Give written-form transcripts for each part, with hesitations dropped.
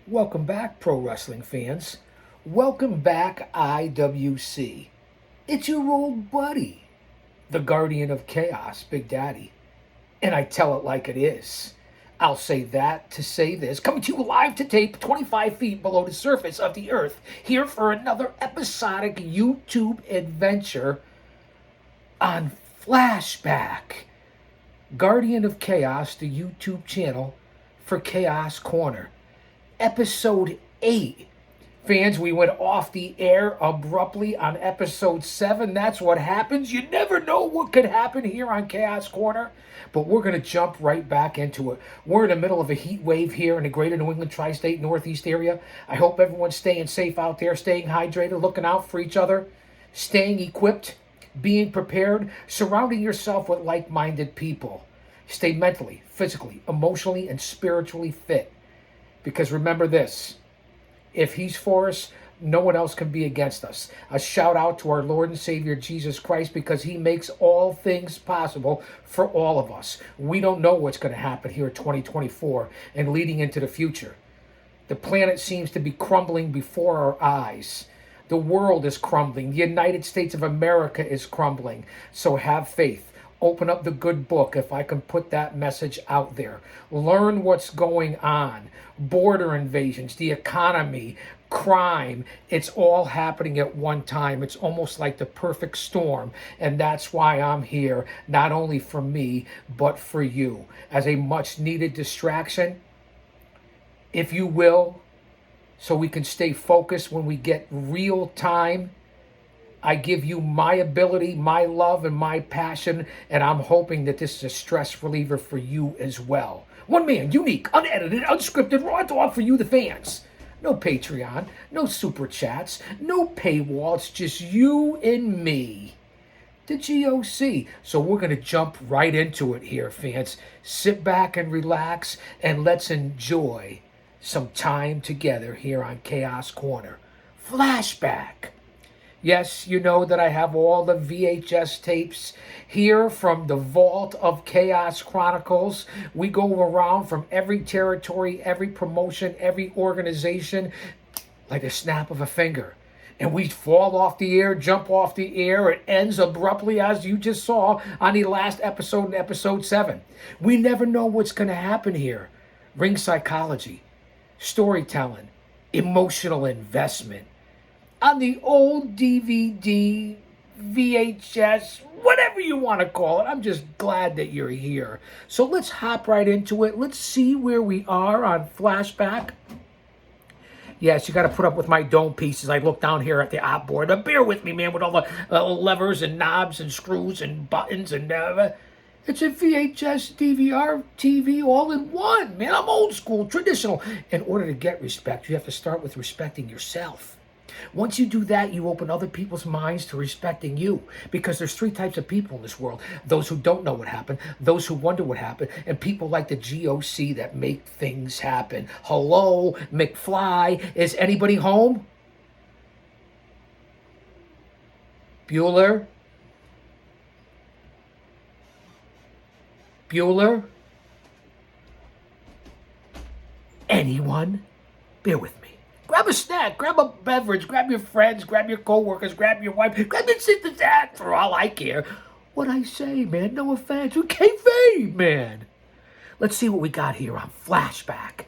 Welcome back, pro wrestling fans. Welcome back, IWC. It's your old buddy, the Guardian of Chaos, Big Daddy. And I tell it like it is. I'll say that to say this. Coming to you live to tape 25 feet below the surface of the earth, here for another episodic YouTube adventure on Flashback. Guardian of Chaos, the YouTube channel for Chaos Corner. Episode 8. Fans, we went off the air abruptly on episode 7. That's what happens. You never know what could happen here on Chaos Corner, but we're going to jump right back into it. We're in the middle of a heat wave here in the greater New England tri-state Northeast area. I hope everyone's staying safe out there, staying hydrated, looking out for each other, staying equipped, being prepared, surrounding yourself with like-minded people. Stay mentally, physically, emotionally, and spiritually fit. Because remember this, if he's for us, no one else can be against us. A shout out to our Lord and Savior Jesus Christ, because he makes all things possible for all of us. We don't know what's going to happen here in 2024 and leading into the future. The planet seems to be crumbling before our eyes. The world is crumbling. The United States of America is crumbling. So have faith. Open up the good book, if I can put that message out there. Learn what's going on. Border invasions, the economy, crime. It's all happening at one time. It's almost like the perfect storm. And that's why I'm here, not only for me, but for you. As a much needed distraction, if you will, so we can stay focused when we get real time. I give you my ability, my love, and my passion, and I'm hoping that this is a stress reliever for you as well. One man, unique, unedited, unscripted, raw dog for you, the fans. No Patreon, no super chats, no paywall. It's just you and me, the GOC. So we're going to jump right into it here, fans. Sit back and relax, and let's enjoy some time together here on Chaos Corner. Flashback. Yes, you know that I have all the VHS tapes here from the Vault of Chaos Chronicles. We go around from every territory, every promotion, every organization, like a snap of a finger. And we fall off the air, jump off the air. It ends abruptly, as you just saw on the last episode, in episode 7. We never know what's going to happen here. Ring psychology, storytelling, emotional investment. On the old DVD, VHS, whatever you want to call it. I'm just glad that you're here. So let's hop right into it. Let's see where we are on Flashback. Yes, you got to put up with my dome pieces. I look down here at the op board. But bear with me, man, with all the levers and knobs and screws and buttons and it's a VHS, DVR, TV, all in one, man. I'm old school, traditional. In order to get respect, you have to start with respecting yourself. Once you do that, you open other people's minds to respecting you, because there's 3 types of people in this world. Those who don't know what happened, those who wonder what happened, and people like the GOC that make things happen. Hello, McFly, is anybody home? Bueller? Bueller? Anyone? Bear with me. Grab a snack, grab a beverage, grab your friends, grab your co-workers, grab your wife, grab your sister's dad, for all I care. What I say, man, no offense. We kayfabe, man. Let's see what we got here on Flashback.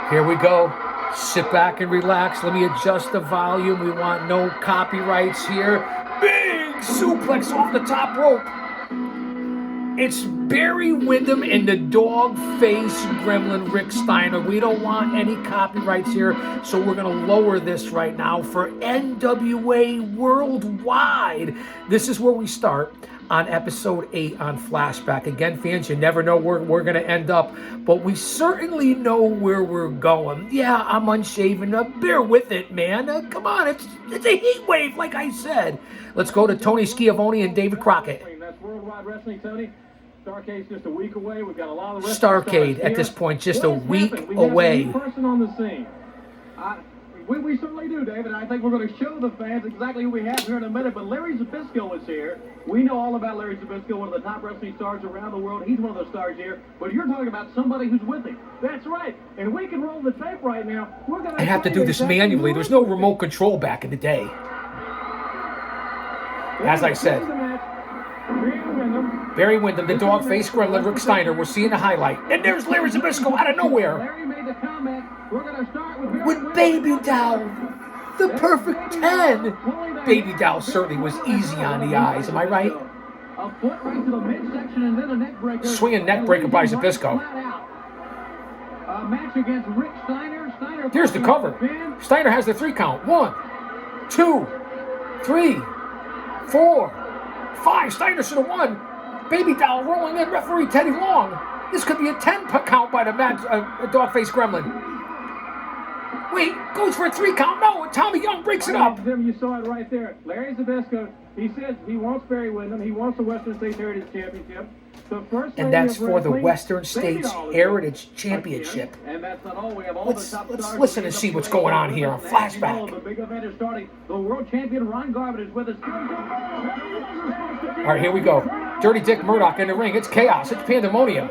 Here we go. Sit back and relax. Let me adjust the volume. We want no copyrights here. Big suplex off the top rope. It's Barry Windham and the dog-faced gremlin Rick Steiner. We don't want any copyrights here, so we're going to lower this right now for NWA Worldwide. This is where we start on episode 8 on Flashback. Again, fans, you never know where we're going to end up, but we certainly know where we're going. Yeah, I'm unshaven. Bear with it, man. Come on, it's a heat wave, like I said. Let's go to Tony Schiavone and David Crockett. That's Worldwide Wrestling, Tony. Starcade's just a week away. We've got a lot of Starcade at this point, just a week away. We have a new person on the scene. We certainly do, David. I think we're going to show the fans exactly who we have here in a minute. But Larry Zbyszko is here. We know all about Larry Zbyszko, one of the top wrestling stars around the world. He's one of the stars here. But you're talking about somebody who's with him. That's right. And we can roll the tape right now. We're going to I have to do this manually. There's no remote control back in the day. As I said, Barry Windham, the dog-faced gremlin, Rick Steiner, we're seeing a highlight. And there's Larry Zbyszko out of nowhere. Larry made the comment. We're going to start With Baby Doll, the perfect 10. Baby Doll certainly was easy on the eyes, am I right? A foot right to the midsection and then a neck breaker. Swinging neck breaker by Zbyszko. A match against Rick Steiner. Here's the cover. Steiner has the 3 count. 1, 2, 3, 4, 5. Steiner should have won. Baby Doll rolling in. Referee Teddy Long. This could be a 10 count by the dog-faced gremlin. Wait, goes for a 3 count. No, Tommy Young breaks it up. You saw it right there. Larry Zbyszko, he says he wants Barry Windham. He wants the Western States Heritage Championship. And that's for the Western States Heritage Championship. And that's not all. We have all Let's the top stars. listen and see what's going on here on Flashback. The big event is starting. The world champion Ron Garvin is with us. All right, here we go. Dirty Dick Murdoch in the ring. It's chaos. It's pandemonium.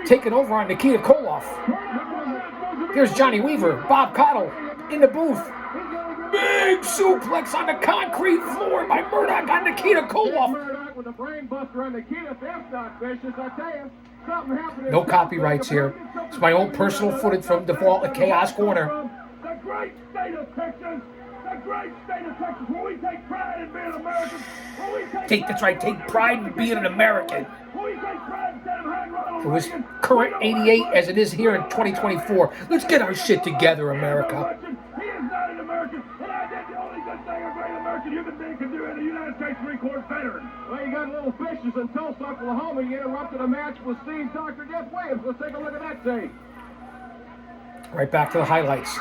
Taking over on Nikita Koloff. There's Johnny Weaver, Bob Cottle in the booth. Big suplex on the concrete floor by Murdoch on Nikita Koloff. Murdoch with a brain buster on Nikita. That's not vicious, I tell you. Something happened. No copyrights here. It's my own personal footage from the Vault of Chaos Corner. The great state of Texas. The great state of Texas, where we take pride in being Americans. Take pride in being an American. Where we take pride in standing behind Ronald It was Reagan. current 88 as it is here in 2024. Let's get our shit together, America. He is not an American, and I did the only good thing a great American human being can do in the United States Marine Corps veteran. Well, you got little fishes in Tulsa, Oklahoma. You interrupted a match with Steve Dr. Death Williams. Let's take a look at that tape. Right back to the highlights.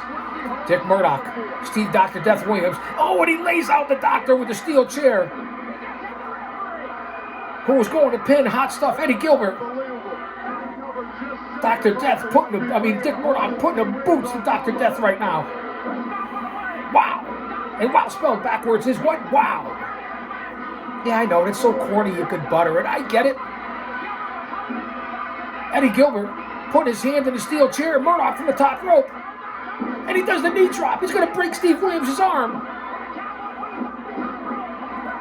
Dick Murdoch, Steve Dr. Death Williams. Oh, and he lays out the doctor with the steel chair. Who was going to pin hot stuff? Eddie Gilbert. Dr. Death Dick Murdoch putting the boots to Dr. Death right now. Wow. And wow spelled backwards is what? Wow. Yeah, I know. It's so corny you could butter it. I get it. Eddie Gilbert put his hand in the steel chair, Murdoch from the top rope. And he does the knee drop. He's going to break Steve Williams' arm.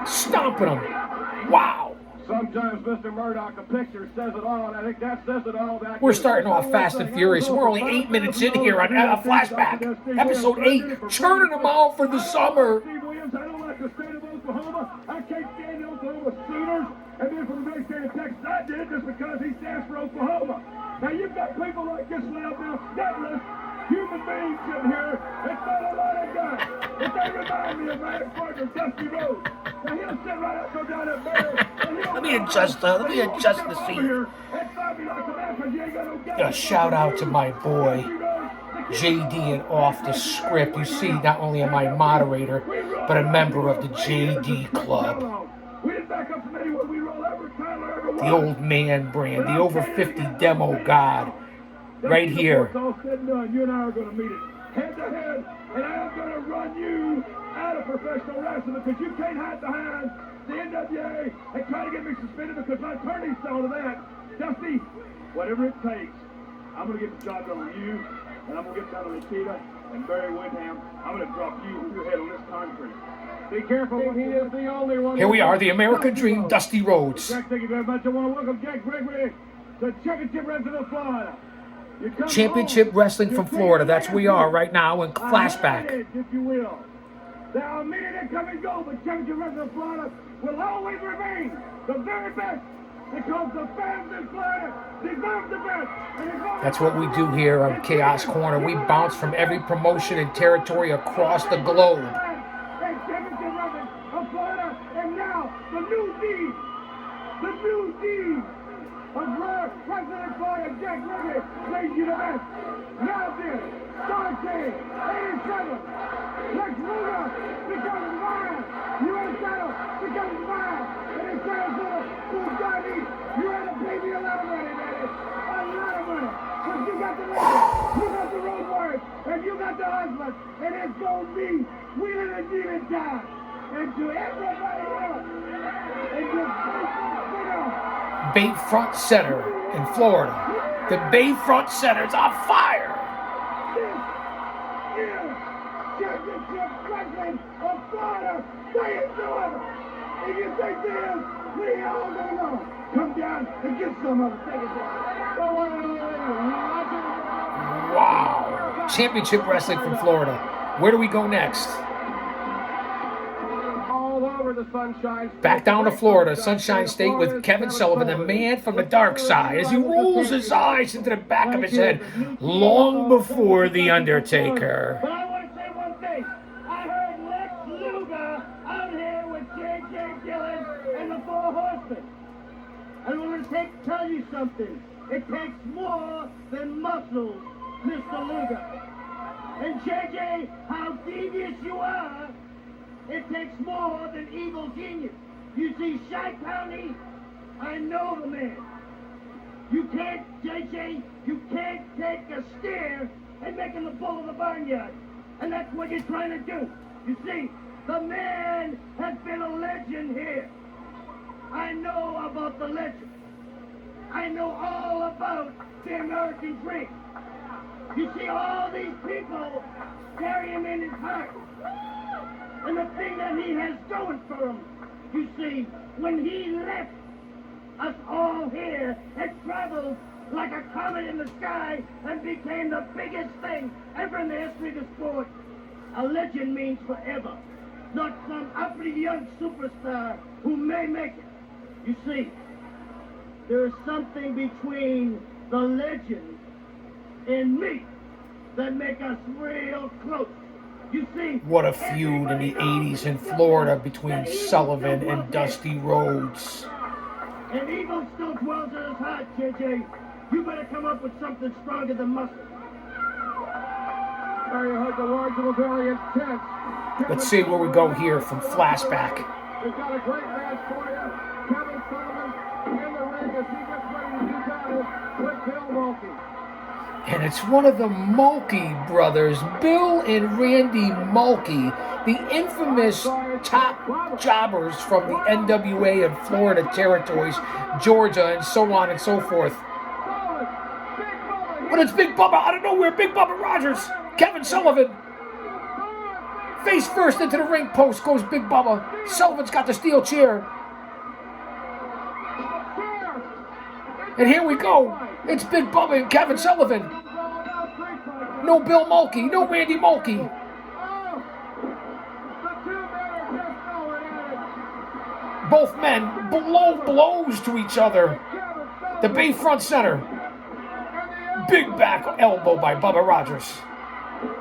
Stomping him. Wow. Sometimes, Mr. Murdoch, a picture says it all, and I think that says it all. We're starting off fast and furious. We're only 8 minutes in here on Flashback. Episode 8. Churning them out for the summer. Steve Williams, I don't like the state of Oklahoma. I can't stand the Oklahoma Sooners. And then from the great state of Texas, I did it just because he stands for Oklahoma. Now, you've got people like this loud now, gutless human beings in here. It's not a lot of guys. But they remind me of my partner, Dusty Rhodes. Now, he'll sit right up, go down that barrel. Let me adjust the seat. A shout out to my boy, JD and Off the Script. You see, not only am I a moderator, but a member of the JD Club. The old man brand, the over 50 demo god, right here. You and I are going to meet it head to head, and I'm going to run you out of professional wrestling because you can't hide behind the NWA and try to get me suspended because my attorney saw to that. Dusty, whatever it takes, I'm going to get the job done on you, and I'm going to get down to Nikita and Barry Windham. I'm going to drop you with your head on this concrete. Be careful, he is the only one. Here we are, the American Dream, Dusty Rhodes. Jack, thank you very much. I want to welcome Jack Gregory to Championship Wrestling of Florida. Championship Wrestling from Florida. That's where we are right now in Flashback. If you will. There are many that come and go, but Championship Wrestling of Florida will always remain the very best because the fans in Florida deserve the best. That's what we do here on Chaos Corner. We bounce from every promotion and territory across the globe. Championship Wrestling of Florida, and now the new deed of Wrestling in Florida, Jack Gregory, made you the best. Now then, Star King, 87, Lex Luger becomes mine. You in the title becomes mine. And in Sarasota, Bugatti, you in the gave me a lot of money, baby. A lot of money. Because you got the legend, you got the road warriors, and you got the hustlers, and it's going to be wheeling and dealing time. And to everybody else, and just Bay Front Center in Florida. The Bayfront Center's on fire. This is Championship Wrestling of Florida. Say it to him. If you think this, we all gonna know. Come down and get some of it. Take it down. Wow. Championship Wrestling from Florida. Where do we go next? The Sunshine State. Back down to Florida, Sunshine State, with Kevin Sullivan, the man from the dark side, as he rolls his eyes into the back of his head long before The Undertaker. But I want to say one thing. I heard Lex Luger out here with J.J. Dillon and the Four Horsemen. I want to tell you something. It takes more than muscles, Mr. Luger. And J.J., how devious you are, it takes more than evil genius. You see, Shy County, I know the man. You can't, JJ, you can't take a steer and make him the bull of the barnyard. And that's what you're trying to do. You see, the man has been a legend here. I know about the legend. I know all about the American dream. You see, all these people carry him in his heart. And the thing that he has going for him, you see, when he left us all here and traveled like a comet in the sky and became the biggest thing ever in the history of the sport, a legend means forever, not some uppity young superstar who may make it. You see, there is something between the legend and me that make us real close. You see, what a feud in the 80s in Florida between Sullivan and Dusty Rhodes. And evil still dwells in his heart, JJ. You better come up with something stronger than muscle. There you heard the words of a very intense. Let's see where we go here from Flashback. We've got a great match for you. Kevin Sullivan in the ring as he gets ready to do battle with Bill Mulkey. And it's one of the Mulkey brothers, Bill and Randy Mulkey, the infamous top jobbers from the NWA and Florida territories, Georgia, and so on and so forth. But it's Big Bubba out of nowhere, Big Bubba Rogers, Kevin Sullivan. Face first into the ring post goes Big Bubba. Sullivan's got the steel chair. And here we go. It's Big Bubba and Kevin Sullivan. No Bill Mulkey, no Randy Mulkey. Both men blow blows to each other. The Bayfront Center. Big back elbow by Bubba Rogers.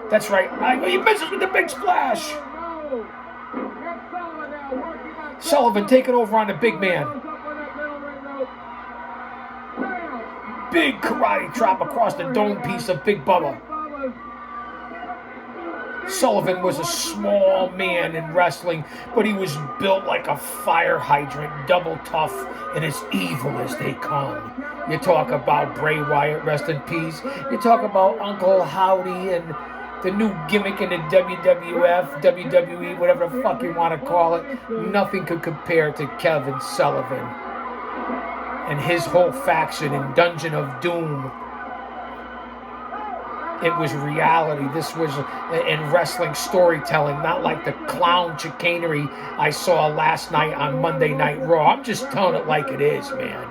That's right. He misses with the big splash. Sullivan taking over on the big man. Big karate chop across the dome piece of Big Bubba. Sullivan was a small man in wrestling, but he was built like a fire hydrant, double tough, and as evil as they come. You talk about Bray Wyatt, rest in peace. You talk about Uncle Howdy and the new gimmick in the WWF, WWE, whatever the fuck you want to call it. Nothing could compare to Kevin Sullivan and his whole faction in Dungeon of Doom. It was reality. This was in wrestling storytelling, not like the clown chicanery I saw last night on Monday Night Raw. I'm just telling it like it is, man.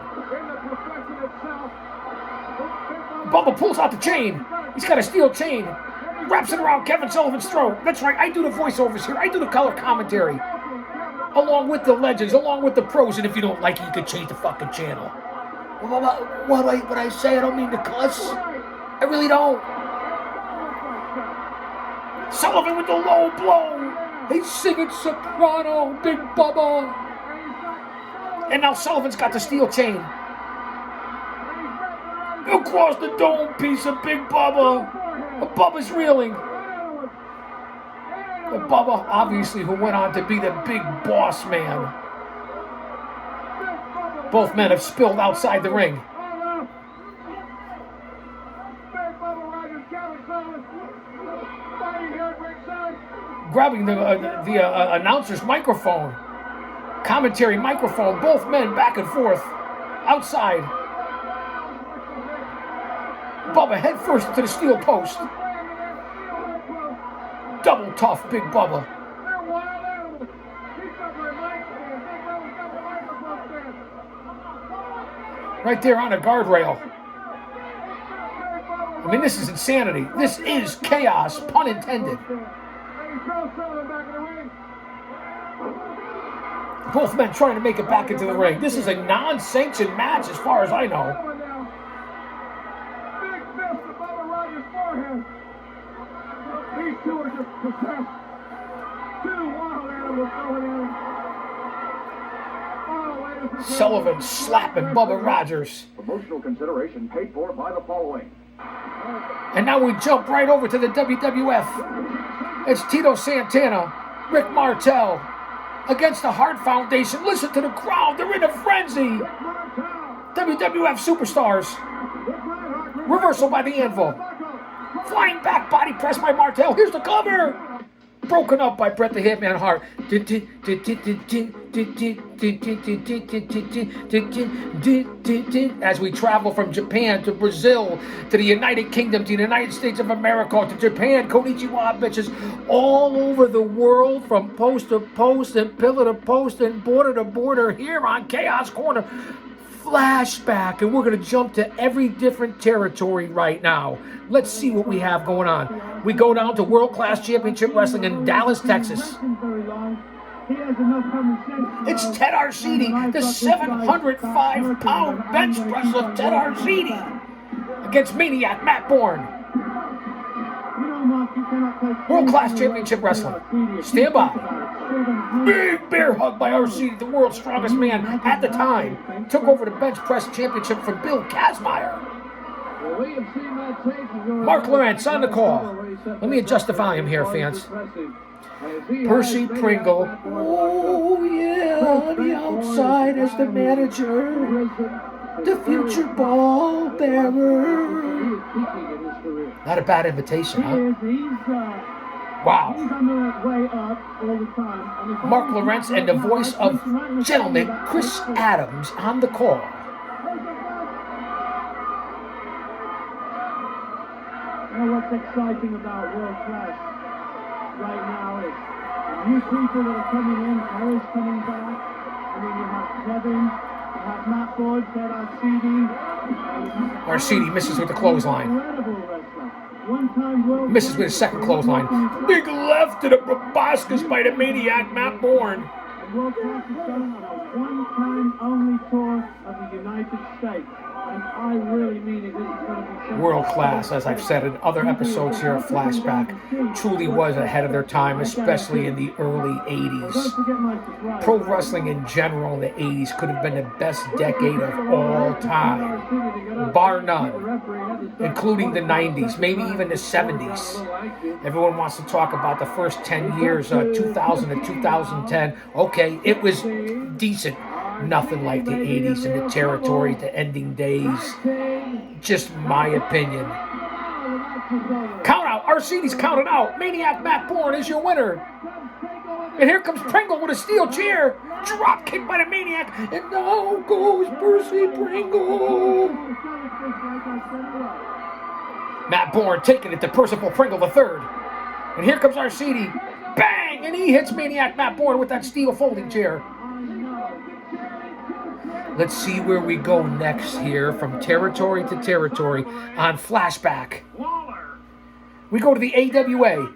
Bubba pulls out the chain. He's got a steel chain. Wraps it around Kevin Sullivan's throat. That's right, I do the voiceovers here. I do the color commentary. Along with the legends, along with the pros. And if you don't like it, you can change the fucking channel. What I say? I don't mean to cuss. I really don't. Sullivan with the low blow. He's singing soprano, Big Bubba. And now Sullivan's got the steel chain. Across the dome piece of Big Bubba. Bubba's reeling. The Bubba, obviously, who went on to be the big boss man. Both men have spilled outside the ring. Grabbing the announcer's microphone, commentary microphone, both men back and forth, outside. Bubba head first to the steel post. Double tough, Big Bubba. Right there on a guardrail. I mean, this is insanity. This is chaos, pun intended. Both men trying to make it back into the ring. This is a non-sanctioned match as far as I know. These two are just possessed. Two wild animals going in. Sullivan slapping Bubba Rogers. Promotional consideration paid for by the following. And now we jump right over to the WWF. It's Tito Santana, Rick Martel, against the Hart Foundation. Listen to the crowd. They're in a frenzy. WWF superstars. Reversal by the Anvil. Flying back body press by Martel. Here's the cover. Broken up by Bret the Hitman Hart. As we travel from Japan to Brazil to the United Kingdom to the United States of America to Japan, Konnichiwa bitches, all over the world from post to post and pillar to post and border to border here on Chaos Corner. Flashback, and we're going to jump to every different territory right now. Let's see what we have going on. We go down to World Class Championship Wrestling in Dallas, Texas. It's Ted Arcidi, the 705-pound bench press of Ted Arcidi against Maniac Matt Bourne. World Class Championship Wrestling. Stand by. Big bear hug by Arcidi, the world's strongest man at the time. Took over the bench press championship from Bill Kazmaier. Mark Lawrence on the call. Let me adjust the volume here, fans. Percy Pringle. Oh, yeah, on the outside as the manager. The future ball bearer. Not a bad invitation, huh? Wow. Mark Lawrence and the voice of Gentleman Chris Adams on the call. You know what's exciting about World Class right now is the new people that are coming in. Harry's coming back. I mean, you have Kevin, you have Matt Boyd, Ted Arcidi. Arcidi misses with the clothesline. Incredible wrestler. One-time world misses with a second clothesline. Big left to the proboscis by the Maniac Matt Bourne. And World Class is going on a one-time only tour of the United States. And I really mean it. This is going to be something. World Class, as I've said in other episodes here of Flashback, truly was ahead of their time, especially in the early 80s. Pro wrestling in general in the 80s could have been the best decade of all time, bar none, including the 90s, maybe even the 70s. Everyone wants to talk about the first 10 years, 2000 to 2010. Okay, it was decent. Nothing like the 80s and the territory, the ending days. Just my opinion. Count out. Arcidi's counted out. Maniac Matt Bourne is your winner. And here comes Pringle with a steel chair. Drop kick by the Maniac. And now goes Percy Pringle. Matt Bourne taking it to Percival Pringle III. And here comes Arcidi. Bang! And he hits Maniac Matt Bourne with that steel folding chair. Let's see where we go next here from territory to territory on Flashback. We go to the AWA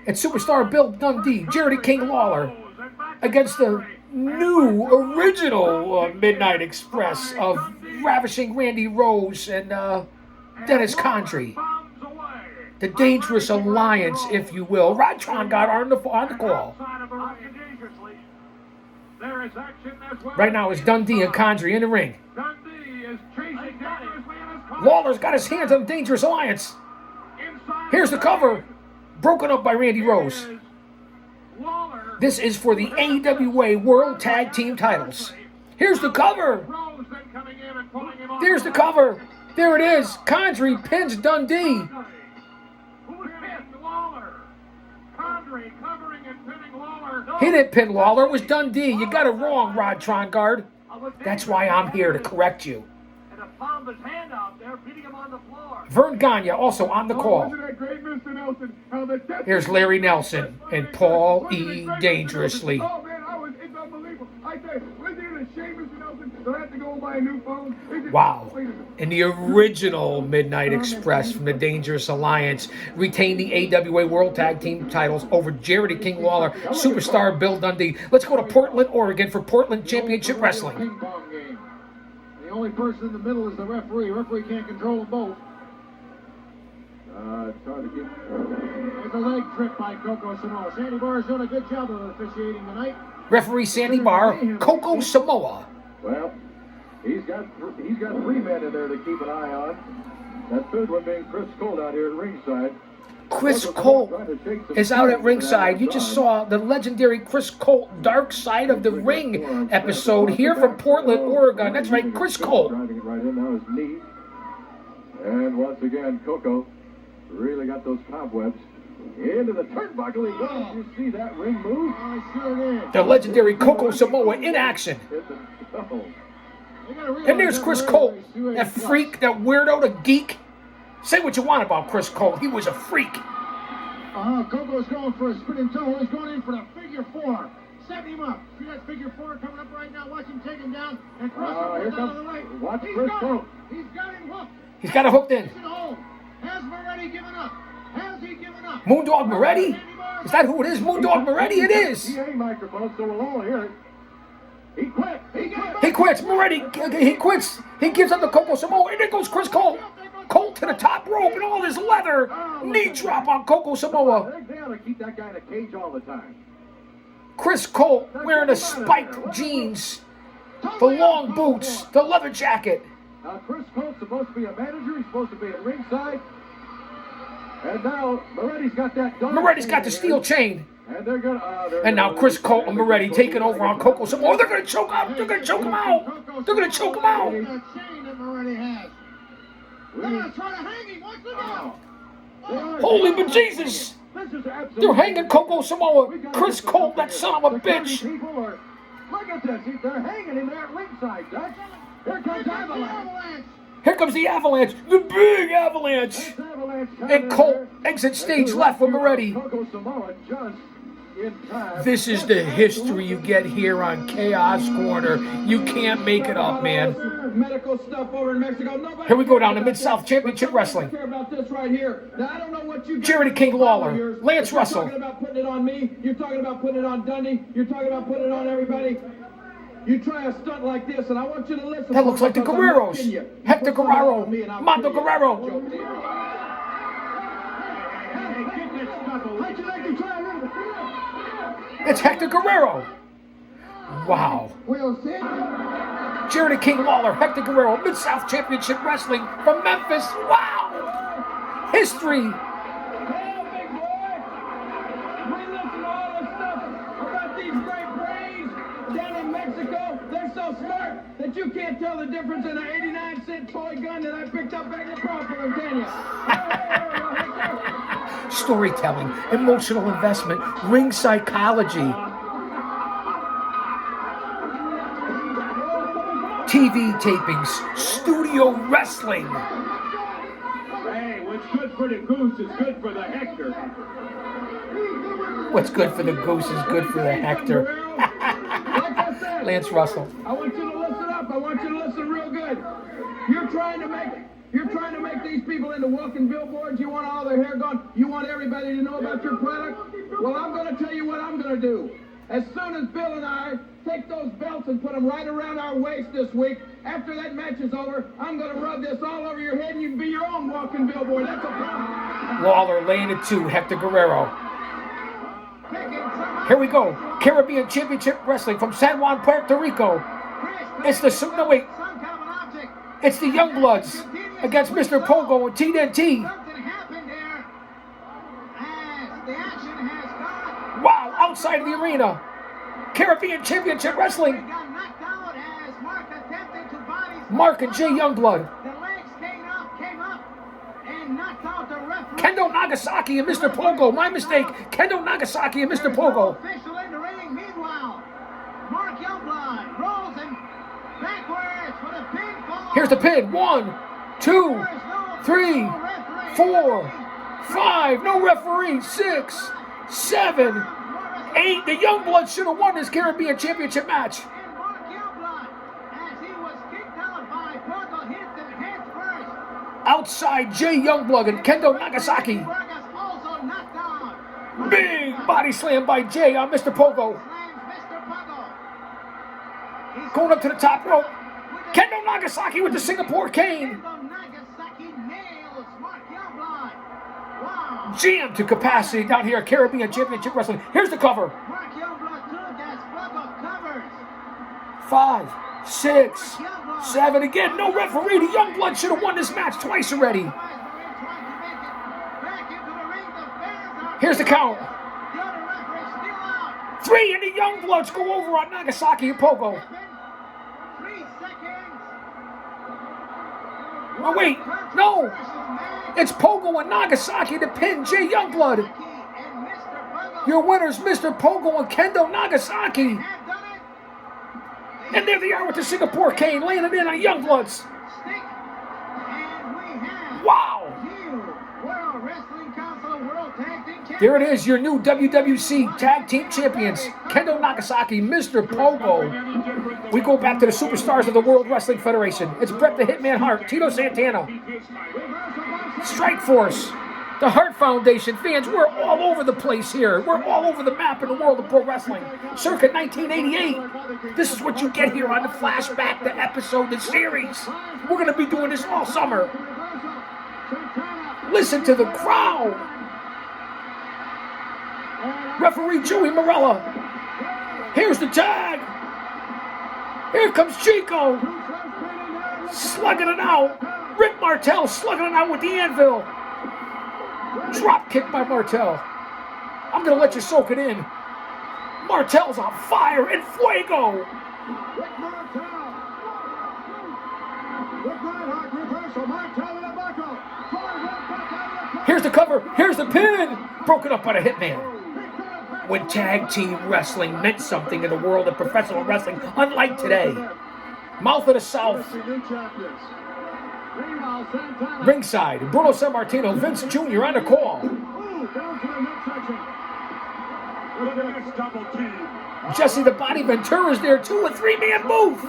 and superstar Bill Dundee, Jerry King Lawler, against the new original Midnight Express of Ravishing Randy Rose and Dennis Condrey. The Dangerous Alliance, if you will. Rodtron got on the call. Right now is Dundee and Condrey in the ring. Lawler's got his hands on the Dangerous Alliance. Here's the cover. Broken up by Randy Rose. This is for the AWA World Tag Team titles. Here's the cover. Rose then coming in and pulling him off. There's the cover. There it is. Condrey pins Dundee. Who was pinned? Lawler. Condrey covering and pinning Lawler. No. He didn't pin Lawler. It was Dundee. You got it wrong, Rod Trongard. That's why I'm here to correct you. And a palm his hand out there, beating him on the floor. Vern Gagne also on the call. Isn't that great, Mr. Nelson? How the Here's Larry Nelson and Paul E. Dangerously. Oh, man, it's unbelievable. I tell you, wasn't it a shame, Mr. Nelson? They'll have to go and buy a new phone. Wow. And the original Midnight Express from the Dangerous Alliance retained the AWA World Tag Team titles over Jared King Lawler, superstar Bill Dundee. Let's go to Portland, Oregon for Portland Championship Wrestling. Ping pong game. The only person in the middle is the referee. Referee can't control them both. It's hard to get. There's a leg trip by Coco Samoa. Sandy Barr is doing a good job of officiating tonight. Referee Sandy Barr, Coco Samoa. Well, he's got 3 men in there to keep an eye on. That third one being Chris Cole out here at ringside. Chris Colt is out at ringside. You just saw the legendary Chris Colt Dark Side of the Ring episode here from Portland, Oregon. That's right, Chris Colt. Driving it right in now his knee. And once again, Coco really got those cobwebs. Into the turnbuckle he goes. You see that ring move? I sure did. The legendary Coco Samoa in action. And there's Chris Colt, that freak, that weirdo, the geek. Say what you want about Chris Colt. He was a freak. Coco's going for a spinning toe. He's going in for the figure 4. Setting him up. See that figure 4 coming up right now? Watch him take him down and cross him down to the right. Watch He's Chris got Colt. him. He's got him hooked. He's got it hooked in. Has Moretti given up? Has he given up? Moondog Moretti? Is that who it is? Moondog Moretti? It is. PA microphone, so we'll all hear it. He quit. He quits. Moretti, he quits. He gives up to Coco Samoa. And there goes Chris Colt. Colt to the top rope and all his leather. Knee drop on Coco Samoa. They ought to keep that guy in a cage all the time. Chris Colt wearing the spiked jeans, the long boots, the leather jacket. Now, Chris Colt's supposed to be a manager. He's supposed to be at ringside. And now, Moretti's got that dog. Moretti's got the steel chain. And they're gonna. And now Chris Colt and Moretti taking over on Coco Samoa. They're going to choke out. They're going to choke him out. They're going to choke him out. That chain that Moretti has. They're going to try to hang him. Watch them out. Holy bejesus. They're hanging Coco Samoa. Chris Colt, that son of a bitch. Look at this. They're hanging him there at ringside, Dutch. Here comes Avalanche. Here comes the Avalanche. The big Avalanche. And Colt exits stage left for Moretti. This is the history you get here on Chaos Corner. You can't make it up, man. Medical stuff over in Mexico. Here we go down to Mid-South Championship Wrestling. Care about this right here. Now, I don't know what you Jared King Lawler, Lance Russell. You're talking about putting it on me. You're talking about putting it on Dundee. You're talking about putting it on everybody. You try a stunt like this, and I want you to listen. That looks like the Guerreros. Hector Guerrero, Mondo Guerrero. It's Hector Guerrero. Wow. Jared King Lawler, Hector Guerrero, Mid-South Championship Wrestling from Memphis. Wow. History. Smart that you can't tell the difference in an 89-cent toy gun that I picked up back in the Crawford, can you? Storytelling, emotional investment, ring psychology, TV tapings, studio wrestling. Hey, what's good for the goose is good for the Hector. What's good for the goose is good for the Hector. Lance Russell. I want you to listen up. I want you to listen real good. You're trying to make these people into walking billboards. You want all their hair gone. You want everybody to know about your product. Well, I'm going to tell you what I'm going to do. As soon as Bill and I take those belts and put them right around our waist this week, after that match is over, I'm going to rub this all over your head and you can be your own walking billboard. That's a problem. Lawler laying it to Hector Guerrero. Here we go. Caribbean Championship Wrestling from San Juan, Puerto Rico. It's the It's the Youngbloods against Mr. Pogo and TNT. Wow, outside of the arena. Caribbean Championship Wrestling. Mark and Jay Youngblood. The legs came up, and knocked out the referee. Kendo Nagasaki and Mr. Pogo. My mistake. Kendo Nagasaki and Mr. Pogo. Official in the ring. Meanwhile, Mark Youngblood rolls him backwards for the pinfall. Here's the pin. 1, 2, 3, 4, 5. No referee. 6, 7, 8. The Youngbloods should have won this Caribbean Championship match. And Mark Youngblood, as he was kicked out by Pogo, hit them head first. Outside Jay Youngblood and Kendo Nagasaki. Vargas also knocked down. Big body slam by Jay on Mr. Pogo. Slams Mr. Pogo. He's Going up to the top rope. Kendo Nagasaki with the Singapore cane. Kendo Nagasaki nails Mark Youngblood. Wow. Jammed to capacity down here at Caribbean Championship Wrestling. Here's the cover. Mark Youngblood took as Pogo covers. 5, 6, 7. Again, no referee. The Youngblood should have won this match twice already. Back into the ring. The fans are Here's the count. The other referee still out. 3, and the Youngbloods go over on Nagasaki and Pogo. 3 seconds. Oh, wait. No. It's Pogo and Nagasaki to pin Jay Youngblood. And Mr. Pogo Your winners, Mr. Pogo and Kendo Nagasaki. have done it. And there they are with the Singapore cane, laying it in on Youngbloods. Stick. And we have Wow. new World Wrestling Council World Tag Team Champions. There it is, your new WWC Tag Team Champions, Kendo Nagasaki, Mr. Pogo. We go back to the superstars of the World Wrestling Federation. It's Bret the Hitman Hart, Tito Santana, Strike Force, the Hart Foundation. Fans, we're all over the place here. We're all over the map in the world of pro wrestling. Circa 1988. This is what you get here on the Flashback, the episode, the series. We're going to be doing this all summer. Listen to the crowd. Referee Joey Morella. Here's the tag. Here comes Chico. Slugging it out. Rick Martel slugging it out with the anvil. Drop kick by Martel. I'm going to let you soak it in. Martel's on fire and fuego. Here's the cover. Here's the pin. Broken up by the Hitman. When tag team wrestling meant something in the world of professional wrestling, unlike today. Mouth of the South. Ringside, Bruno Sammartino, Vince Jr. on the call. Jesse the Body Ventura's there too, a 3-man booth.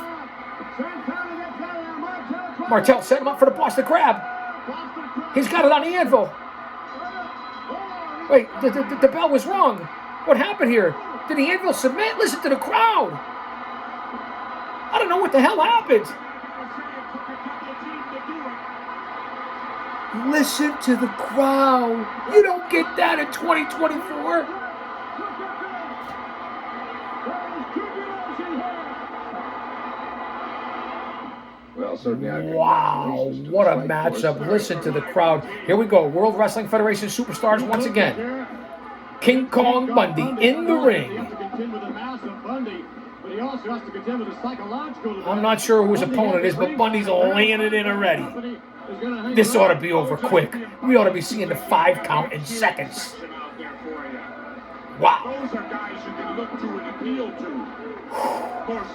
Martel set him up for the Boston Crab. He's got it on the anvil. Wait, the bell was wrong. What happened here? Did the anvil submit? Listen to the crowd. I don't know what the hell happened. Listen to the crowd. You don't get that in 2024. Well, certainly. Wow, what a matchup. Listen to the crowd. Here we go. World Wrestling Federation superstars once again. King Kong Bundy in the ring. I'm not sure who his opponent is, but Bundy's laying it in already. This ought to be over quick. We ought to be seeing the 5 count in seconds. Wow.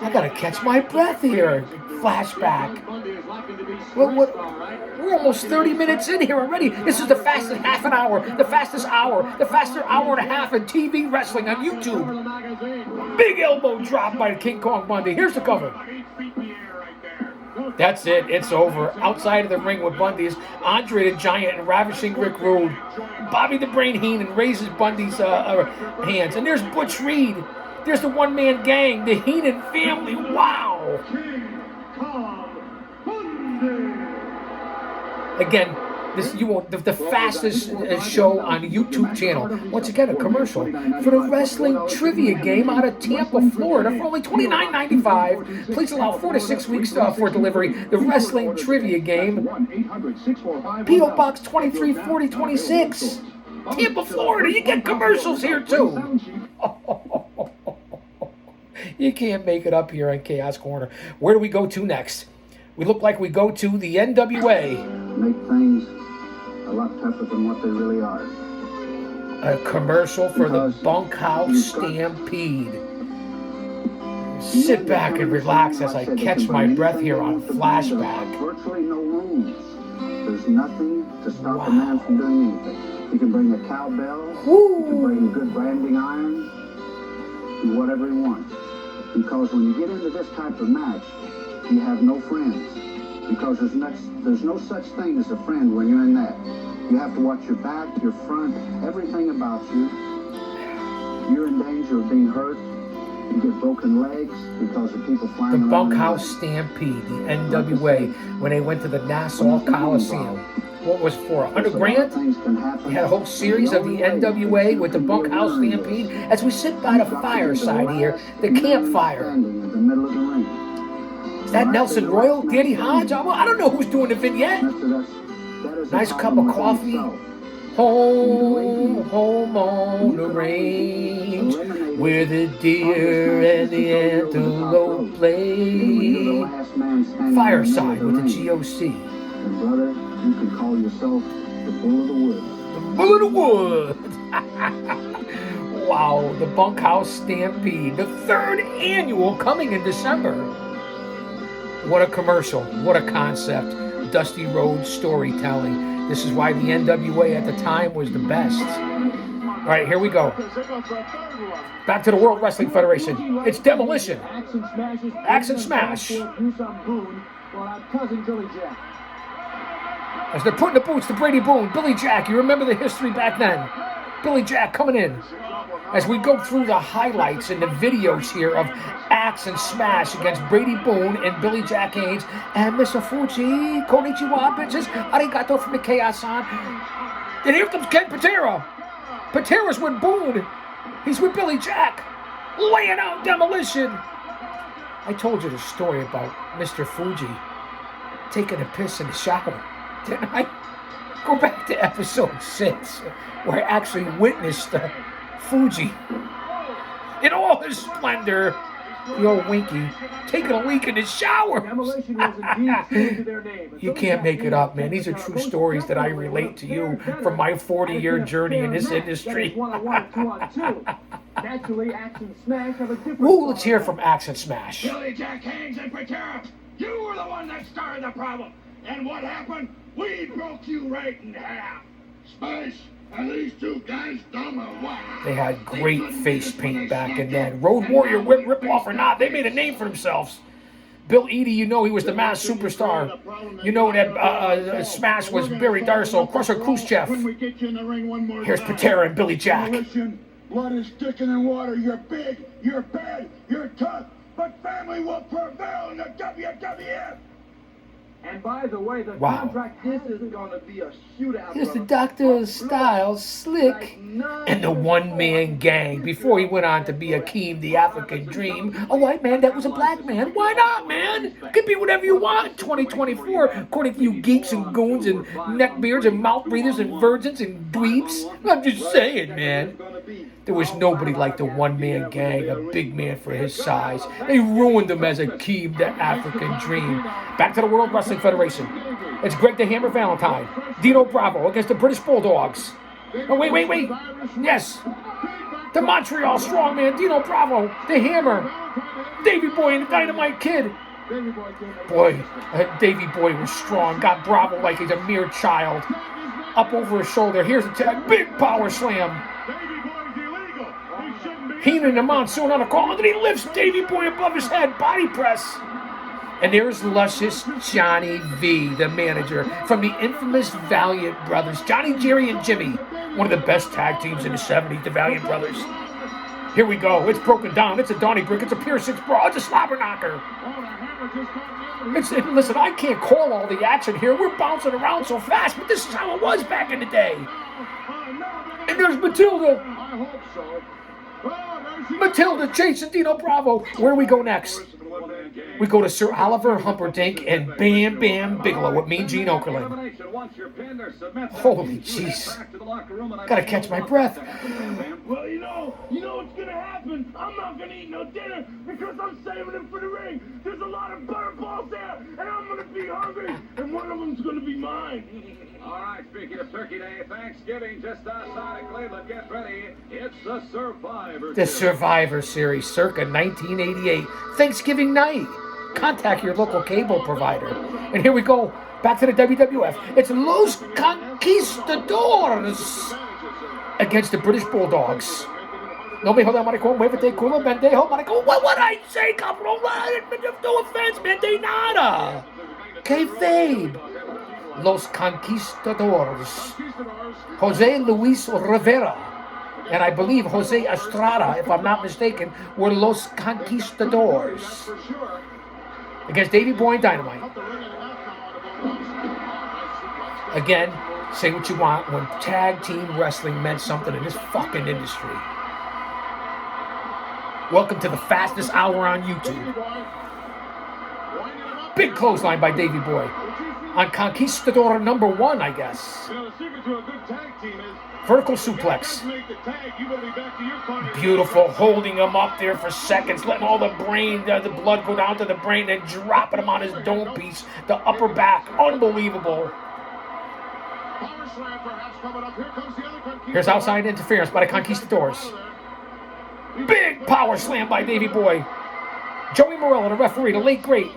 I gotta catch my breath here. Flashback. We're almost 30 minutes in here already. This is the fastest half an hour, the fastest hour, the faster hour and a half in TV wrestling on YouTube. Big elbow drop by King Kong Bundy. Here's the cover. That's it. It's over. Outside of the ring with Bundy's Andre the Giant and Ravishing Rick Rude. Bobby the Brain Heenan raises Bundy's hands. And there's Butch Reed. There's the one-man gang, the Heenan family. Wow. Again, the fastest show on the YouTube channel. Once again, a commercial for the wrestling trivia game out of Tampa, Florida for only $29.95. Please allow 4 to 6 weeks for delivery. The wrestling trivia game. P.O. Box 234026. Tampa, Florida. You get commercials here too. You can't make it up here on Chaos Corner. Where do we go to next? we look like we go to the NWA. Make things a lot tougher than what they really are. A commercial for the Because Bunkhouse you've got- Stampede. Sit back and relax as I catch my breath here on Flashback. Virtually no rules. There's nothing to stop a man from doing anything. He can bring a cowbell. He can bring a good branding iron. Do whatever he wants. Because when you get into this type of match, you have no friends. Because there's no such thing as a friend when you're in that. You have to watch your back, your front, everything about you. You're in danger of being hurt. You get broken legs because of people flying The around. Bunkhouse Stampede, the NWA, when they went to the Nassau Coliseum. What was it for, $100 grand? They had a whole series of the NWA with the Bunkhouse Stampede. As we sit by the fireside here, the campfire. Is that Nelson Royal, Danny Hodge? I don't know who's doing the vignette. Nice cup of coffee. Home, home on the range, where the deer and the antelope play. Fireside with the GOC. And brother, you can call yourself the Bull of the Woods. The Bull of the Woods. Wow, the Bunkhouse Stampede, the 3rd annual, coming in December. What a commercial, what a concept. Dusty Rhodes storytelling. This is why the NWA at the time was the best. All right, here we go. Back to the World Wrestling Federation. It's Demolition. Axe and Smash. As they're putting the boots to Brady Boone, Billy Jack, you remember the history back then. Billy Jack coming in. As we go through the highlights and the videos here of Axe and Smash against Brady Boone and Billy Jack Haynes and Mr. Fuji, konnichiwa, bitches, arigato from the Chaos on. And here comes Ken Patera. Patera's with Boone. He's with Billy Jack, laying out Demolition. I told you the story about Mr. Fuji taking a piss in the shower, didn't I? Go back to episode 6, where I actually witnessed Fuji in all his splendor, the old Winky, taking a leak in his shower. You can't make it up, man. These are true stories that I relate to you from my 40-year journey in this industry. Ooh, let's hear from Axe and Smash. Billy Jack Haynes and Patera, you were the one that started the problem. And what happened? We broke you right in half. Smash, are these two guys dumb or what? They had great face paint back in then. Road Warrior, rip-off or not, they made a name for themselves. Bill Eadie, you know he was the mass superstar. You know that Smash was Barry Darsow, Crusher Khrushchev. Here's Patera and Billy Jack. Blood is thicker than water. You're big, you're bad, you're tough, but family will prevail in the WWF. And by the way, the Wow. contract, this is going to be a shootout. Here's the Dr. Styles, Slick, and the one-man gang before he went on to be Akeem, the African Dream. A white man that was a black man. Why not, man? Could be whatever you want in 2024, according to you geeks and goons and neckbeards and mouth breathers and virgins and dweebs. I'm just saying, man. There was nobody like the one-man gang, a big man for his size. They ruined him as Akeem, the African Dream. Back to the World Wrestling Federation. It's Greg the Hammer Valentine. Dino Bravo against the British Bulldogs. Oh, wait. Yes. The Montreal Strongman, Dino Bravo, the Hammer. Davey Boy and the Dynamite Kid. Boy, Davey Boy was strong. Got Bravo like he's a mere child. Up over his shoulder. Here's a big power slam. Heenan and Monsoon on a call, and then he lifts Davey Boy above his head, body press. And there's luscious Johnny V, the manager, from the infamous Valiant Brothers. Johnny, Jerry, and Jimmy, one of the best tag teams in the 70s, the Valiant Brothers. Here we go. It's broken down. It's a Donnybrook. It's a Pier 6 brawl. It's a slobber knocker. Listen, I can't call all the action here. We're bouncing around so fast, but this is how it was back in the day. And there's Matilda. Matilda chasing Dino Bravo. Where do we go next? we go to Sir Oliver Humperdinck and Bam Bam Bigelow with Mean Gene Okerlund. Holy jeez. Gotta catch my breath. Well, you know what's gonna happen. I'm not gonna eat no dinner because I'm saving it for the ring. There's a lot of butterballs there, and I'm gonna be hungry, and one of them's gonna be mine. All right, speaking of Turkey Day, Thanksgiving just outside of Cleveland. Get ready. It's the Survivor The Series. Survivor Series, circa 1988, Thanksgiving night. Contact your local cable provider. And here we go, back to the WWF. It's Los Conquistadores against the British Bulldogs. No me joda, maricón, muévete, culo, pendejo, maricón. What would I say, cabrón? No offense, man, de nada. Kayfabe. Los Conquistadores. Jose Luis Rivera, and I believe Jose Estrada, if I'm not mistaken, were Los Conquistadores against Davey Boy and Dynamite. Again, say what you want when tag team wrestling meant something in this fucking industry. Welcome to the fastest hour on YouTube. Big clothesline by Davey Boy on Conquistador number 1, I guess. Vertical suplex. Beautiful, holding him up there for seconds, letting all the blood go down to the brain, and dropping him on his dome piece, the upper back. Unbelievable. Here's outside interference by the Conquistadors. Big power slam by Davey Boy. Joey Morello, the referee, the late great.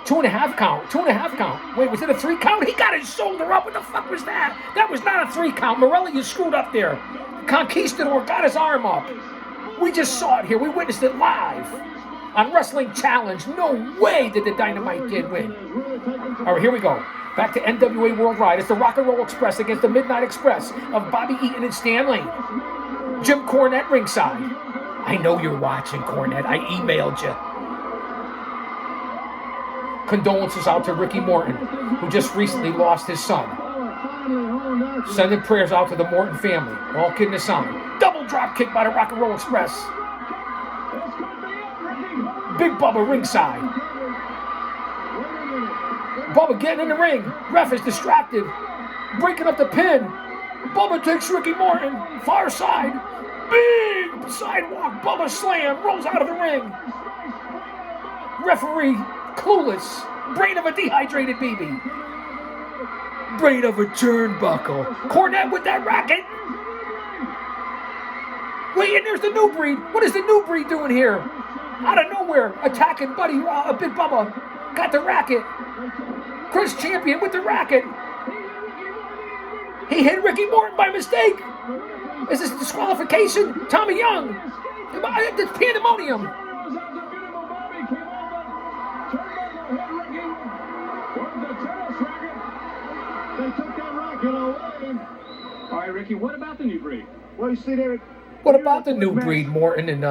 2.5 count. 2.5 count. Wait, was it a 3 count? He got his shoulder up. What the fuck was that? That was not a 3 count. Morello, you screwed up there. Conquistador got his arm up. We just saw it here. We witnessed it live on Wrestling Challenge. No way did the Dynamite Kid win. All right, here we go. Back to NWA Worldwide. It's the Rock and Roll Express against the Midnight Express of Bobby Eaton and Stan Lane. Jim Cornette ringside. I know you're watching, Cornette. I emailed you. Condolences out to Ricky Morton, who just recently lost his son. Sending prayers out to the Morton family. All kidding aside. Double drop kick by the Rock and Roll Express. Big Bubba ringside. Bubba getting in the ring. Ref is distracted. Breaking up the pin. Bubba takes Ricky Morton. Far side. Big sidewalk. Bubba slam. Rolls out of the ring. Referee clueless. Brain of a dehydrated baby. Brain of a turnbuckle. Cornette with that racket. Wait, and there's the New Breed. What is the New Breed doing here? Out of nowhere, attacking Buddy, Big Bubba. Got the racket. Chris Champion with the racket. He hit Ricky Morton by mistake. Is this disqualification? Tommy Young. It's pandemonium. All right, Ricky, what about the New Breed? Well, you see there. What about the New Breed, Morton and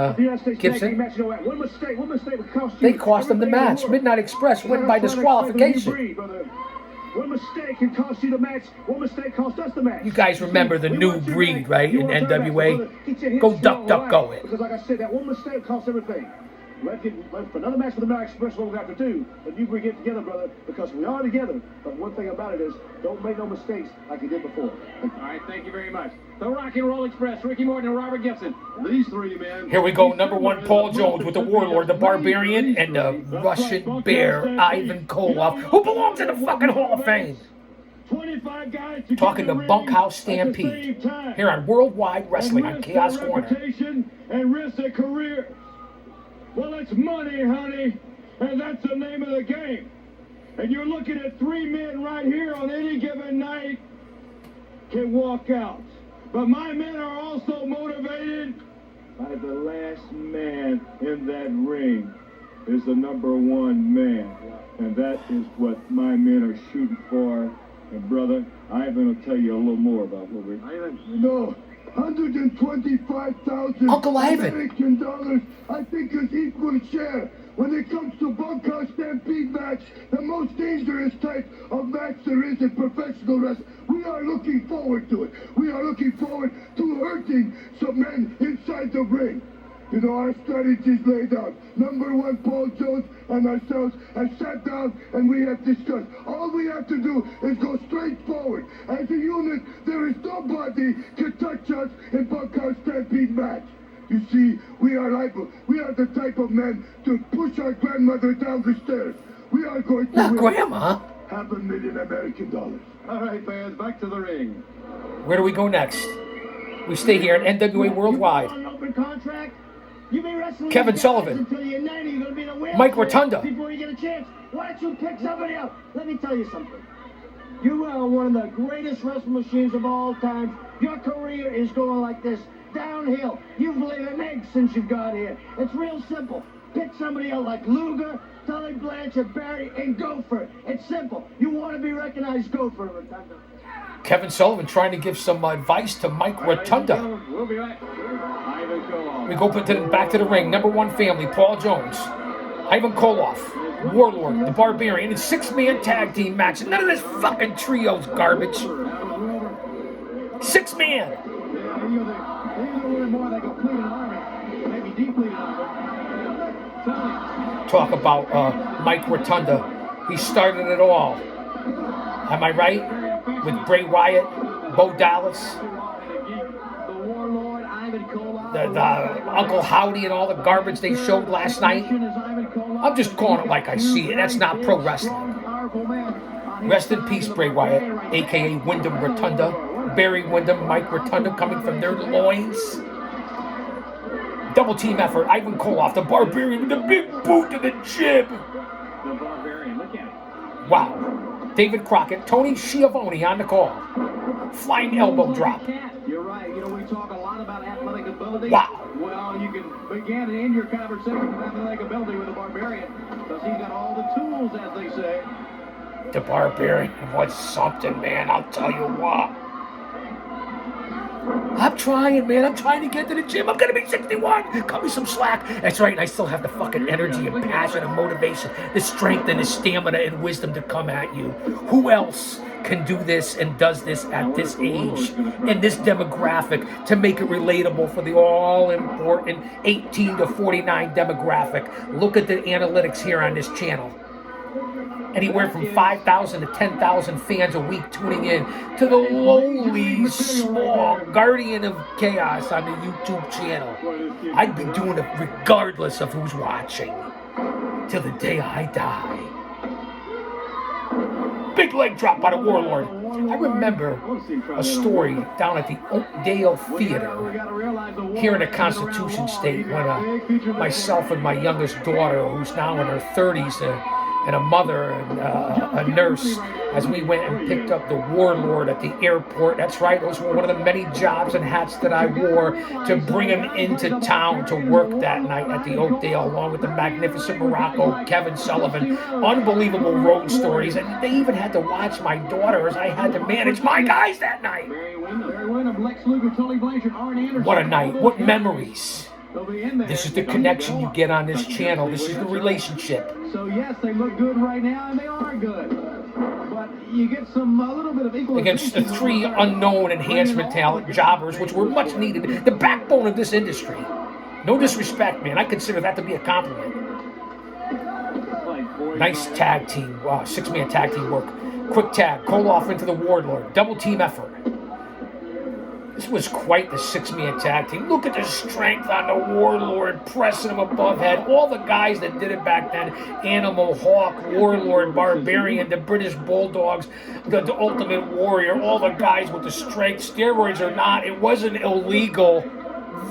Gibson? They cost them the match. Midnight Express win by disqualification. One mistake can cost you the match. One mistake cost us the match. You guys remember the New Breed, right, in NWA? Go duck, duck, go it. Because like I said, that one mistake costs everything. Let's for another match for the Midnight Express, what we have to do. But you bring it together, brother, because we are together. But one thing about it is, don't make no mistakes like you did before. All right, thank you very much. The Rock and Roll Express, Ricky Morton and Robert Gibson. These three, man. Here we go, number 1, Paul Jones with the Warlord, the Barbarian, and the Russian Bear, Ivan Koloff, who belongs in the fucking Hall of Fame. 25 guys Talking to Bunkhouse Stampede here on Worldwide Wrestling on Chaos Corner. And risk their career. Well, it's money, honey, and that's the name of the game. And you're looking at 3 men right here on any given night can walk out. But my men are also motivated by the last man in that ring is the number 1 man. And that is what my men are shooting for. And brother, Ivan will tell you a little more about what we're... Ivan? No. $125,000 Uncle Ivan. American dollars, I think, is equal share. When it comes to Bunkhouse Stampede match, the most dangerous type of match there is in professional wrestling. We are looking forward to it. We are looking forward to hurting some men inside the ring. You know, our strategy's laid out. Number one, Paul Jones and ourselves have sat down and we have discussed. All we have to do is go straight forward. As a unit, there is nobody can touch us in Bunkhouse Stampede match. You see, we are liable. We are the type of men to push our grandmother down the stairs. We are going to Not win Grandma. $500,000 American. All right, fans, back to the ring. Where do we go next? We stay here at NWA Worldwide. You want an open contract? You be wrestling Kevin these guys Sullivan. until you're 90. You're gonna be in a wheelchair Mike Rotunda. before you get a chance. Why don't you pick somebody else? Let me tell you something. You are one of the greatest wrestling machines of all time. Your career is going like this, downhill. You've laid an egg since you've got here. It's real simple. Pick somebody else like Luger, Tully Blanchard, Barry, and go for it. It's simple. You want to be recognized, go for it, Rotunda. Kevin Sullivan trying to give some advice to Mike Rotunda. We'll be back. Ivan Koloff. We go back to the ring. Number one family, Paul Jones, Ivan Koloff, Warlord, the Barbarian, and 6-man tag team match. None of this fucking trio's garbage. 6-man. Yeah, you're the little more like a pleated army. Maybe depleted army. Talk about Mike Rotunda. He started it all. Am I right? With Bray Wyatt, Bo Dallas, the Uncle Howdy and all the garbage they showed last night. I'm just calling it like I see it. That's not pro wrestling. Rest in peace, Bray Wyatt, a.k.a. Wyndham Rotunda. Barry Windham, Mike Rotunda coming from their loins. Double team effort. Ivan Koloff, the Barbarian with the big boot to the jib. The Barbarian, look at it. Wow. David Crockett, Tony Schiavone on the call. Flying elbow drop. You're right. You know, we talk a lot about athletic ability. Wow. Well, you can begin and end your conversation with athletic ability with the Barbarian because he's got all the tools, as they say. The Barbarian was something, man. I'll tell you what. I'm trying, man. I'm trying to get to the gym. I'm going to be 61. Cut me some slack. That's right. And I still have the fucking energy and passion and motivation, the strength and the stamina and wisdom to come at you. Who else can do this and does this at this age and this demographic to make it relatable for the all-important 18 to 49 demographic? Look at the analytics here on this channel. Anywhere from 5,000 to 10,000 fans a week tuning in to the lowly, small Guardian of Chaos on the YouTube channel. I'd be doing it regardless of who's watching, till the day I die. Big leg drop by the Warlord. I remember a story down at the Oakdale Theater here in the Constitution State when myself and my youngest daughter, who's now in her 30s, and a mother and a nurse, as we went and picked up the Warlord at the airport. That's right, those were one of the many jobs and hats that I wore to bring him into town to work that night at the Oakdale, along with the magnificent Morocco, Kevin Sullivan. Unbelievable road stories, and they even had to watch my daughter as I had to manage my guys that night. Barry Windham, Lex Luger, Tully Blanchard, Arn Anderson. What a night, what memories. They'll be in there. This is the connection you get on this channel. This is the relationship. So yes, they look good right now, and they are good. But you get a little bit of equalization Against the three unknown enhancement talent jobbers, which were much needed, the backbone of this industry. No disrespect, man. I consider that to be a compliment. Nice tag team, 6-man tag team work. Quick tag, Koloff into the Warlord. Double team effort. This was quite the 6-man tag team. Look at the strength on the Warlord, pressing him above head. All the guys that did it back then, Animal, Hawk, Warlord, Barbarian, the British Bulldogs, the Ultimate Warrior, all the guys with the strength, steroids or not, it wasn't illegal.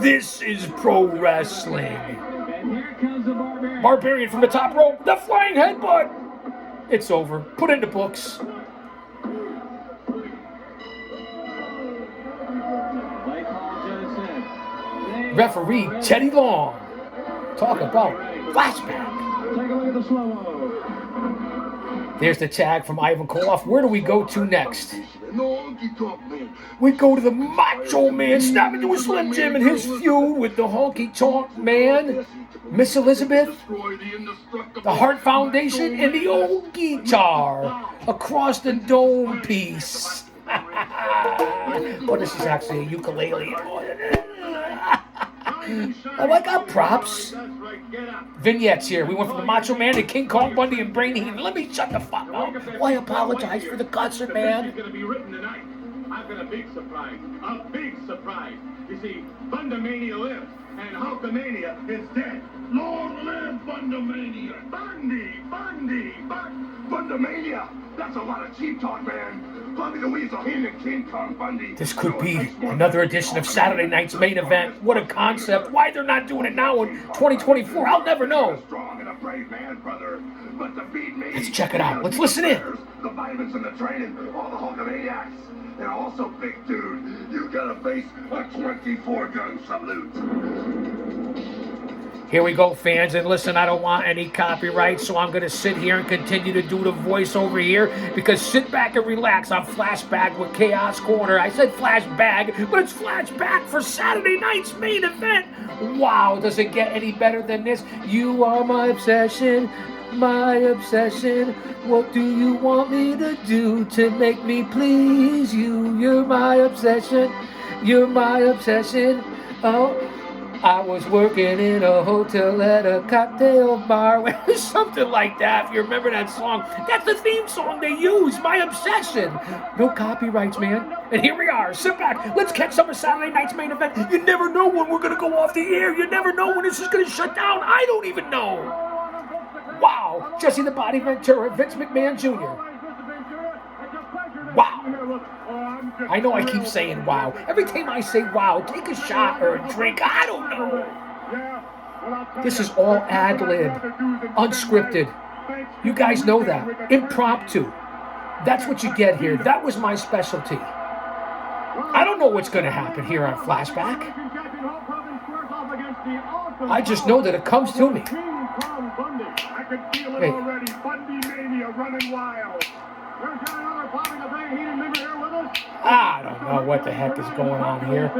This is pro wrestling. And here comes the Barbarian. Barbarian from the top rope, the flying headbutt. It's over. Put in the books. Referee Teddy Long. Talk about flashback. Take a look at the slow-mo. There's the tag from Ivan Koloff. Where do we go to next? We go to the Macho Man snapping to a Slim Jim and his feud with the Honky Tonk Man, Miss Elizabeth, the Heart Foundation, and the old guitar across the dome piece. But this is actually a ukulele. I got props. Vignettes here. We went from the Macho Man to King Kong Bundy and Brain Heenan. Let me shut the fuck up. Well, I apologize for the cussing, man. Going to be written tonight. I've got a big surprise. A big surprise. You see, Bundamania lives, and Hulkamania is dead. Long live Bundamania! Bundamania! That's a lot of cheap talk, man. Bobby the Weasel, him and King Kong Bundy. This could be another edition of Saturday night's main event. What a concept. Why they're not doing it now in 2024, I'll never know. Strong and a brave man, brother. But to beat me, let's check it out. Let's listen in. The vitamins and the training, all the Hulkamaniacs. And also, big dude, you gotta face a 24-gun salute. Here we go, fans, and listen, I don't want any copyright, so I'm going to sit here and continue to do the voiceover here, because sit back and relax on Flashback with Chaos Corner. I said Flashback, but it's Flashback for Saturday night's main event. Wow, does it get any better than this? You are my obsession, my obsession. What do you want me to do to make me please you? You're my obsession, you're my obsession. Oh, I was working in a hotel at a cocktail bar. Something like that, if you remember that song. That's the theme song they use, My Obsession. No copyrights, man. And here we are. Sit back. Let's catch some of Saturday night's main event. You never know when we're going to go off the air. You never know when this is going to shut down. I don't even know. Wow. Jesse the Body Ventura, Vince McMahon Jr. Wow. I know I keep saying wow. Every time I say wow, take a shot or a drink. I don't know. This is all ad-lib, unscripted. You guys know that. Impromptu. That's what you get here. That was my specialty. I don't know what's going to happen here on Flashback. I just know that it comes to me. I could feel it already. Bundy Mania running wild. I don't know what the heck is going on here.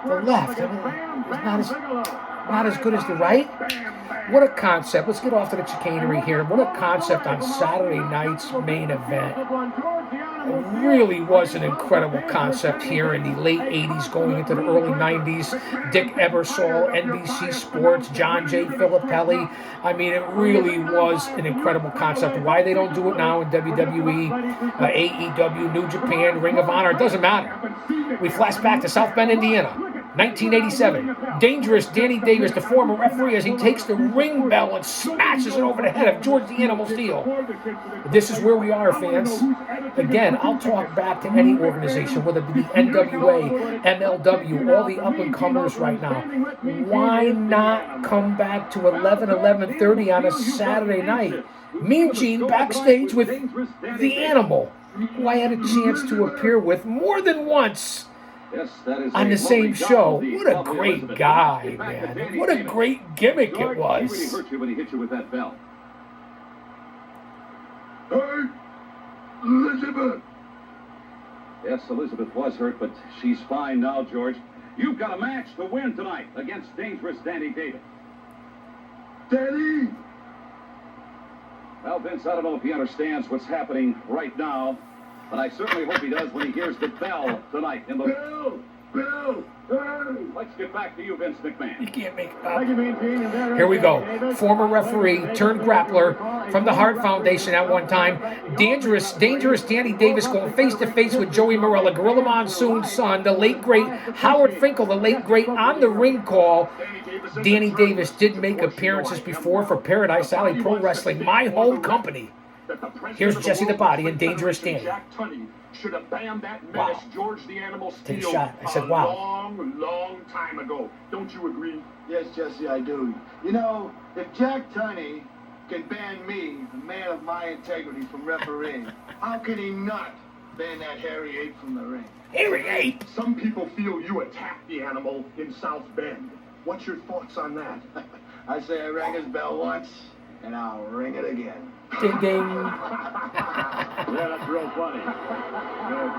The left, I mean, is not as good as the right. What a concept. Let's get off to the chicanery here. What a concept on Saturday night's main event. It really was an incredible concept here in the late 80s going into the early 90s. Dick Ebersol, NBC Sports, John J. Filippelli. I mean, it really was an incredible concept. Why they don't do it now in WWE, AEW, New Japan, Ring of Honor, it doesn't matter. We flash back to South Bend, Indiana, 1987. Dangerous Danny Davis, the former referee, as he takes the ring bell and smashes it over the head of George the Animal Steele. This is where we are, fans. Again, I'll talk back to any organization, whether it be the NWA, MLW, all the up-and-comers right now. Why not come back to 11:30 on a Saturday night? Mean Gene backstage with the Animal, who I had a chance to appear with more than once on the same show. What a great guy, man. What a great gimmick it was. He really hurt you when he hit you with that bell. Hey, Elizabeth. Yes, Elizabeth was hurt, but she's fine now, George. You've got a match to win tonight against Dangerous Danny Davis. Danny! Well, Vince, I don't know if he understands what's happening right now, but I certainly hope he does when he hears the bell tonight in the... Bill! Hey! Let's get back to you, Vince McMahon. You can't make it up. Here we go. Former referee turned grappler from the Hart Foundation at one time. Dangerous Danny Davis going face-to-face with Joey Morella, Gorilla Monsoon's son, the late, great Howard Finkel, the late, great on the ring call. Danny Davis did make appearances before for Paradise Alley Pro Wrestling, my home company. Here's Jesse the Body and Dangerous Danny. Should have banned that menace, Wow. George the Animal Take a Steele, shot. I said, wow. long time ago. Don't you agree? Yes, Jesse, I do. You know, if Jack Tunney can ban me, a man of my integrity, from refereeing, how can he not ban that hairy ape from the ring? Hairy ape? Some people feel you attacked the Animal in South Bend. What's your thoughts on that? I say I rang his bell once, and I'll ring it again. Ding, ding. Yeah, that's real funny.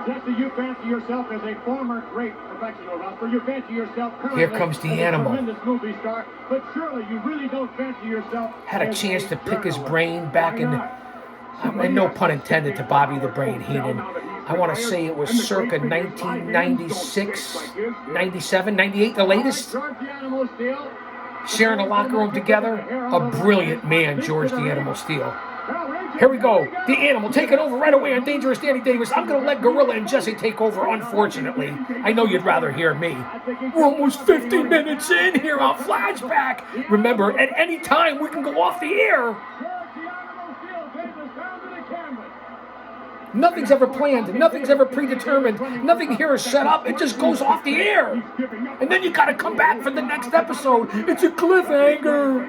Jesse, you fancy yourself as a former great professional wrestler. You fancy yourself currently Here comes the as Animal. a tremendous movie star, but surely you really don't fancy yourself Had a as chance to pick his journalist. brain back in the... And no pun intended to Bobby the Brain Heenan. I want to say it was circa 1996, 97, 98, the latest. Sharing a locker room together. A brilliant man, George the Animal Steele. Here we go. The Animal taking over right away on Dangerous Danny Davis. I'm going to let Gorilla and Jesse take over, unfortunately. I know you'd rather hear me. We're almost 50 minutes in here on Flashback. Remember, at any time we can go off the air. Nothing's ever planned. Nothing's ever predetermined. Nothing here is set up. It just goes off the air. And then you got to come back for the next episode. It's a cliffhanger.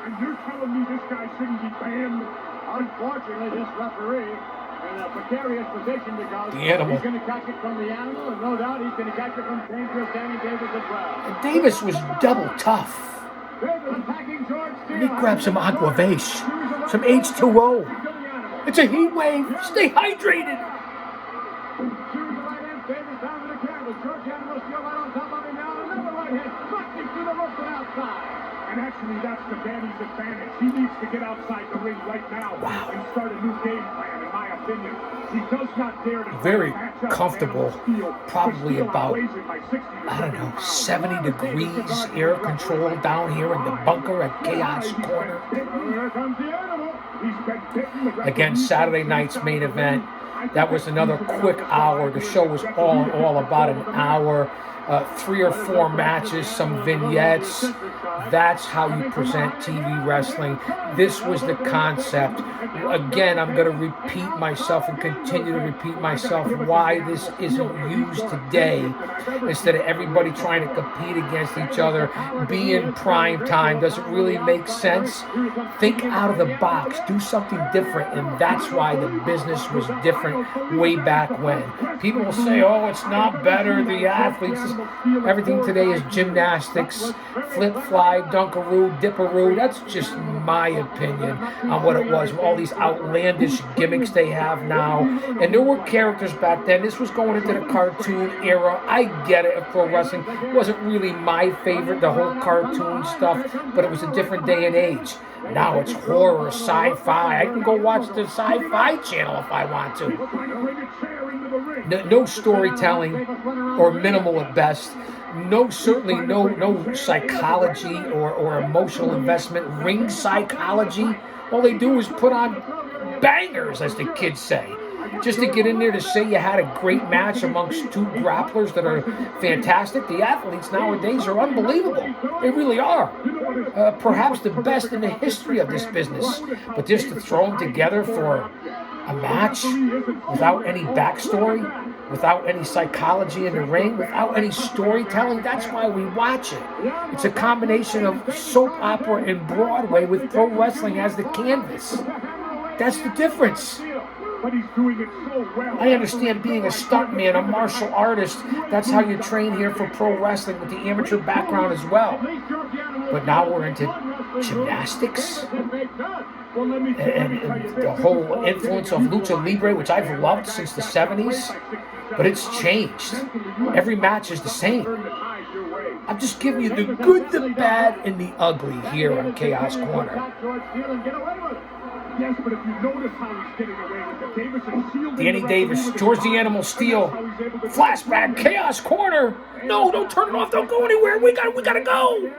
And you're telling me this guy shouldn't be banned? Unfortunately, this referee in a precarious position because the Animal. He's going to catch it from the Animal, and no doubt he's going to catch it from Dangerous Danny Davis as well. And Davis was double tough. Let me grab some Aqua Vase, some H2O. It's a heat wave. Stay hydrated. And actually, that's the Danny's advantage. He needs to get outside the ring right now and start a new game plan, in my opinion. He does not dare to very comfortable, probably about, I don't know, 70 degrees air control down here in the bunker at Chaos Corner. Again, Saturday night's main event. That was another quick hour. The show was all in all about an hour. 3 or 4 matches, some vignettes. That's how you present TV wrestling. This was the concept. Again, I'm going to repeat myself and continue to repeat myself why this isn't used today. Instead of everybody trying to compete against each other, be in prime time. Does it really make sense? Think out of the box. Do something different. And that's why the business was different way back when. People will say, oh, it's not better. The athletes. Everything today is gymnastics, flip, fly, dunkaroo, dipperoo. That's just my opinion on what it was. All these outlandish gimmicks they have now. And there were characters back then. This was going into the cartoon era. I get it. Pro wrestling wasn't really my favorite, the whole cartoon stuff, but it was a different day and age. Now it's horror, sci-fi. I can go watch the sci-fi channel if I want to. No storytelling, or minimal at best. Certainly no psychology or emotional investment. Ring psychology. All they do is put on bangers, as the kids say. Just to get in there to say you had a great match amongst 2 grapplers that are fantastic. The athletes nowadays are unbelievable. They really are. Perhaps the best in the history of this business. But just to throw them together for a match without any backstory, without any psychology in the ring, without any storytelling, that's why we watch it. It's a combination of soap opera and Broadway with pro wrestling as the canvas. That's the difference. But he's doing it so well. I understand being a stuntman, a martial artist. That's how you train here for pro wrestling with the amateur background as well. But now we're into gymnastics and the whole influence of lucha libre, which I've loved since the 70s. But it's changed. Every match is the same. I'm just giving you the good, the bad, and the ugly here on Chaos Corner. Yes, but if you notice how he's getting away with it, Davis and Shield. Danny Davis, George the Animal Steele, Flashback, Chaos Corner. No, don't turn it off. Don't go anywhere. We gotta go.